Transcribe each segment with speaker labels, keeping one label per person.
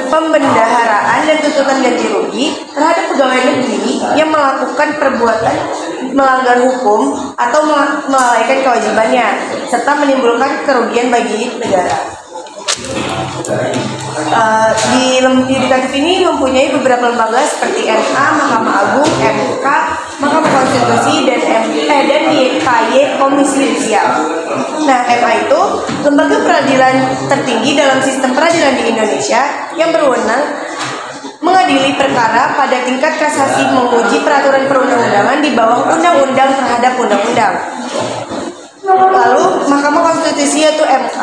Speaker 1: pembendaharaan dan tuntutan ganti rugi terhadap pegawai negeri yang melakukan perbuatan melanggar hukum atau melalaikan kewajibannya serta menimbulkan kerugian bagi negara. Di yudikatif ini mempunyai beberapa lembaga seperti MA, Mahkamah Agung, MK, Mahkamah Konstitusi, dan YKY, Komisi Yudisial. Nah, MA itu lembaga peradilan tertinggi dalam sistem peradilan di Indonesia yang berwenang mengadili perkara pada tingkat kasasi, menguji peraturan perundang-undangan di bawah undang-undang terhadap undang-undang. Lalu Mahkamah Konstitusi yaitu MK,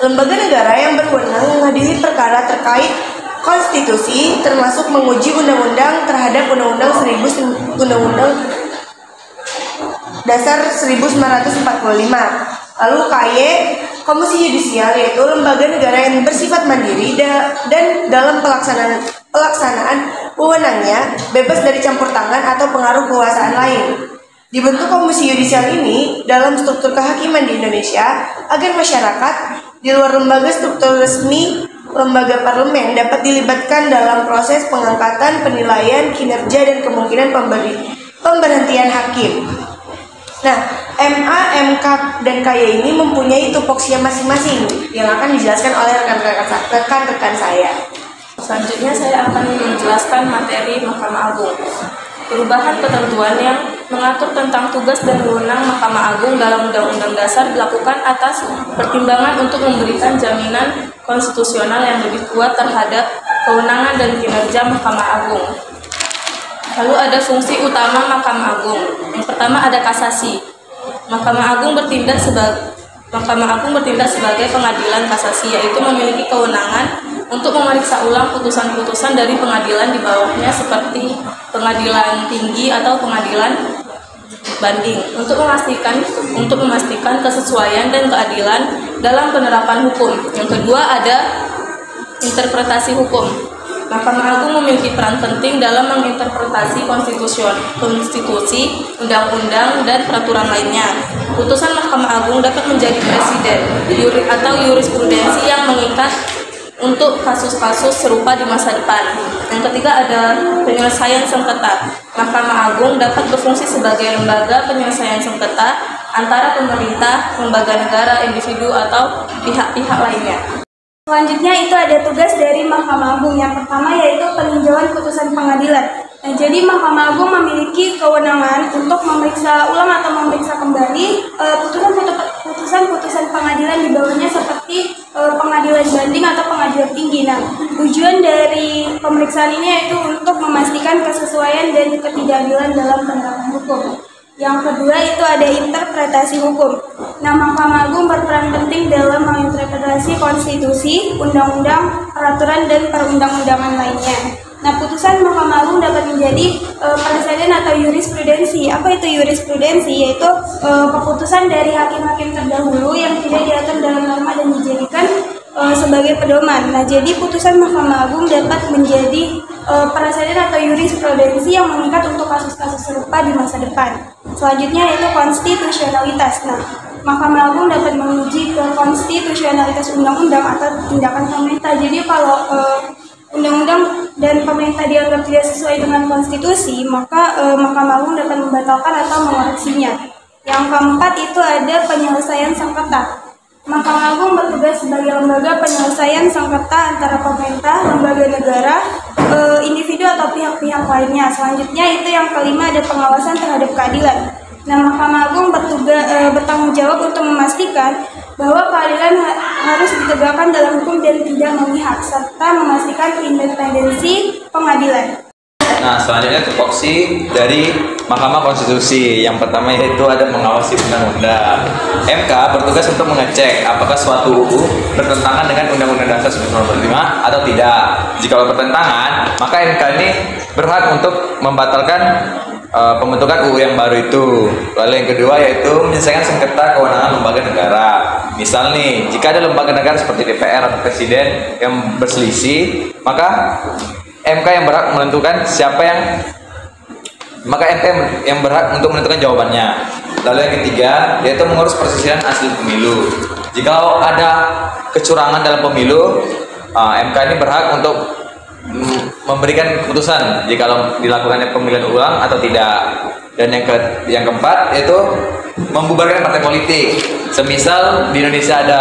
Speaker 1: lembaga negara yang berwenang mengadili perkara terkait konstitusi termasuk menguji undang-undang terhadap Undang-Undang Dasar 1945. Lalu KY, Komisi Yudisial, yaitu lembaga negara yang bersifat mandiri dan dalam pelaksanaan wewenangnya bebas dari campur tangan atau pengaruh kekuasaan lain. Dibentuk Komisi Yudisial ini dalam struktur kehakiman di Indonesia agar masyarakat di luar lembaga struktur resmi lembaga parlemen dapat dilibatkan dalam proses pengangkatan, penilaian, kinerja, dan kemungkinan pemberhentian hakim. Nah, MA, MK, dan KY ini mempunyai tupoksinya masing-masing yang akan dijelaskan oleh rekan-rekan saya.
Speaker 2: Selanjutnya saya akan menjelaskan materi Mahkamah Agung. Perubahan ketentuan yang mengatur tentang tugas dan wewenang Mahkamah Agung dalam Undang-Undang Dasar dilakukan atas pertimbangan untuk memberikan jaminan konstitusional yang lebih kuat terhadap kewenangan dan kinerja Mahkamah Agung. Lalu ada fungsi utama Mahkamah Agung. Yang pertama ada kasasi. Mahkamah Agung bertindak sebagai pengadilan kasasi, yaitu memiliki kewenangan untuk memeriksa ulang putusan-putusan dari pengadilan di bawahnya seperti pengadilan tinggi atau pengadilan banding untuk memastikan kesesuaian dan keadilan dalam penerapan hukum. Yang kedua ada interpretasi hukum. Mahkamah Agung memiliki peran penting dalam menginterpretasi konstitusi, undang-undang, dan peraturan lainnya. Putusan Mahkamah Agung dapat menjadi presiden atau jurisprudensi yang mengikat untuk kasus-kasus serupa di masa depan. Yang ketiga ada penyelesaian sengketa. Mahkamah Agung dapat berfungsi sebagai lembaga penyelesaian sengketa antara pemerintah, lembaga negara, individu, atau pihak-pihak lainnya.
Speaker 3: Selanjutnya itu ada tugas dari Mahkamah Agung. Yang pertama yaitu peninjauan putusan pengadilan. Nah, jadi Mahkamah Agung memiliki kewenangan untuk memeriksa ulang atau memeriksa kembali putusan-putusan pengadilan di bawahnya seperti pengadilan banding atau pengadilan tinggi. Nah, tujuan dari pemeriksaan ini yaitu untuk memastikan kesesuaian dan ketidakadilan dalam penerapan hukum. Yang kedua itu ada interpretasi hukum. Nah, Mahkamah Agung berperan penting dalam menginterpretasi konstitusi, undang-undang, peraturan, dan perundang-undangan lainnya. Nah, putusan Mahkamah Agung dapat menjadi presiden atau jurisprudensi. Apa itu jurisprudensi? Yaitu keputusan dari hakim-hakim terdahulu yang tidak diatur dalam norma dan dijadikan sebagai pedoman. Nah, jadi putusan Mahkamah Agung dapat menjadi presiden atau jurisprudensi yang mengikat untuk kasus-kasus serupa di masa depan. Selanjutnya yaitu konstitusionalitas. Nah, Mahkamah Agung dapat menguji ke konstitusionalitas undang-undang atau tindakan pemerintah. Jadi kalau undang-undang dan pemerintah dianggap tidak sesuai dengan konstitusi, maka Mahkamah Agung dapat membatalkan atau mengoreksinya. Yang keempat itu ada penyelesaian sengketa. Mahkamah Agung bertugas sebagai lembaga penyelesaian sengketa antara pemerintah, lembaga negara, individu atau pihak-pihak lainnya. Selanjutnya itu yang kelima ada pengawasan terhadap keadilan. Nah, Mahkamah Agung bertanggung jawab untuk memastikan bahwa keadilan harus ditegakkan dalam hukum dan tidak memihak, serta memastikan independensi pengadilan.
Speaker 4: Nah, selanjutnya tupoksi dari Mahkamah Konstitusi. Yang pertama yaitu ada mengawasi undang-undang. MK bertugas untuk mengecek apakah suatu UU bertentangan dengan Undang-Undang Dasar 1945 atau tidak. Jika bertentangan, maka MK ini berhak untuk membatalkan pembentukan UU yang baru itu. Lalu yang kedua yaitu menyelesaikan sengketa kewenangan lembaga negara. Misal nih, jika ada lembaga negara seperti DPR atau Presiden yang berselisih, maka MK yang berhak menentukan MK yang berhak untuk menentukan jawabannya. Lalu yang ketiga yaitu mengurus persisian hasil pemilu. Jika ada kecurangan dalam pemilu, MK ini berhak untuk memberikan keputusan jika dilakukannya pemilihan ulang atau tidak. Dan yang keempat yaitu membubarkan partai politik. Semisal di Indonesia ada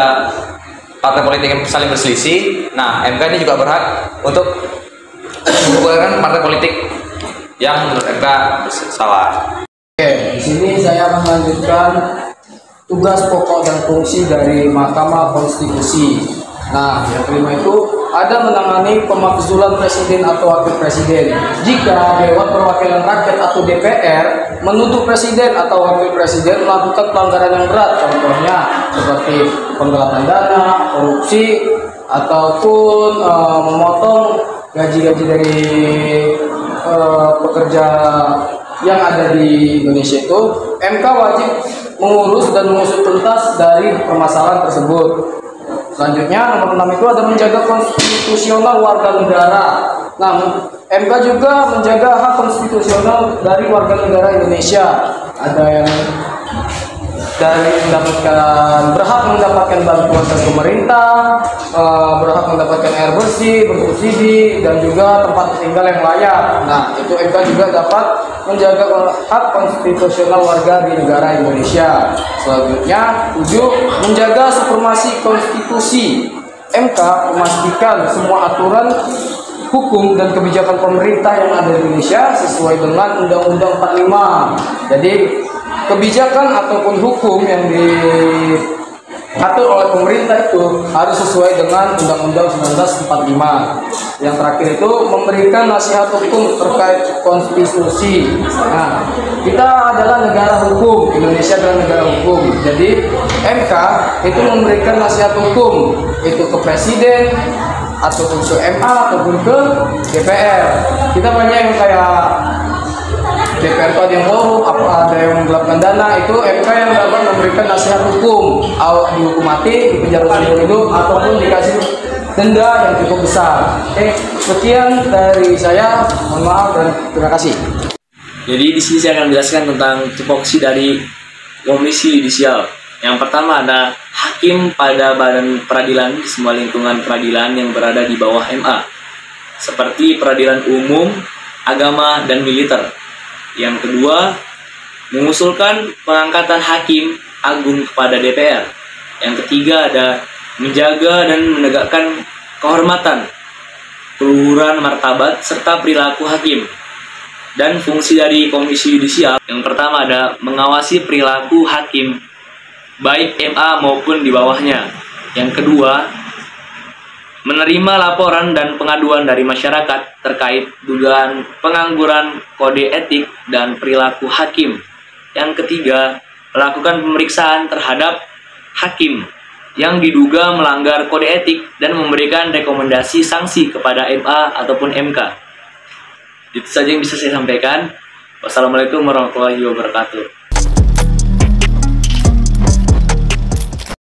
Speaker 4: partai politik yang saling berselisih, nah MK ini juga berhak untuk membubarkan partai politik yang menurut MK salah.
Speaker 5: Oke, di sini saya akan melanjutkan tugas pokok dan fungsi dari Mahkamah Konstitusi. Nah, yang kelima itu ada menangani pemakzulan presiden atau wakil presiden. Jika Dewan Perwakilan Rakyat atau DPR menuduh presiden atau wakil presiden melakukan pelanggaran yang berat, contohnya seperti penggelapan dana, korupsi, ataupun memotong gaji-gaji dari pekerja yang ada di Indonesia itu, MK wajib mengurus dan mengusut tuntas dari permasalahan tersebut. Selanjutnya nomor 6 itu ada menjaga konstitusional warga negara. Nah, MK juga menjaga hak konstitusional dari warga negara Indonesia. Ada yang berhak mendapatkan bantuan dari pemerintah, berhak mendapatkan air bersih, bersubsidi, dan juga tempat tinggal yang layak. Nah, itu MK juga dapat menjaga hak konstitusional warga di negara Indonesia. Selanjutnya, 7. Menjaga supremasi konstitusi. MK memastikan semua aturan hukum dan kebijakan pemerintah yang ada di Indonesia sesuai dengan Undang-Undang 45. Jadi kebijakan ataupun hukum yang diatur oleh pemerintah itu harus sesuai dengan Undang-Undang 1945. Yang terakhir itu memberikan nasihat hukum terkait konstitusi. Nah, kita adalah negara hukum, Indonesia adalah negara hukum. Jadi MK itu memberikan nasihat hukum itu ke presiden ataupun ke MA ataupun ke DPR. Kita banyak yang kayak DPR itu ada yang korup, ada yang menggelapkan dana, itu MK yang dapat memberikan nasihat hukum, dihukum mati, dipenjara seumur hidup, ataupun dikasih denda yang cukup besar. Oke, sekian dari saya, mohon maaf dan terima kasih.
Speaker 6: Jadi di sini saya akan menjelaskan tentang tupoksi dari Komisi Yudisial. Yang pertama ada hakim pada badan peradilan di semua lingkungan peradilan yang berada di bawah MA, seperti peradilan umum, agama, dan militer. Yang kedua, mengusulkan pengangkatan hakim agung kepada DPR. Yang ketiga ada menjaga dan menegakkan kehormatan, keluhuran martabat, serta perilaku hakim. Dan fungsi dari Komisi Yudisial, yang pertama ada mengawasi perilaku hakim, baik MA maupun di bawahnya. Yang kedua, menerima laporan dan pengaduan dari masyarakat terkait dugaan pengangguran kode etik dan perilaku hakim. Yang ketiga, melakukan pemeriksaan terhadap hakim yang diduga melanggar kode etik dan memberikan rekomendasi sanksi kepada MA ataupun MK. Itu saja yang bisa saya sampaikan. Wassalamualaikum warahmatullahi wabarakatuh.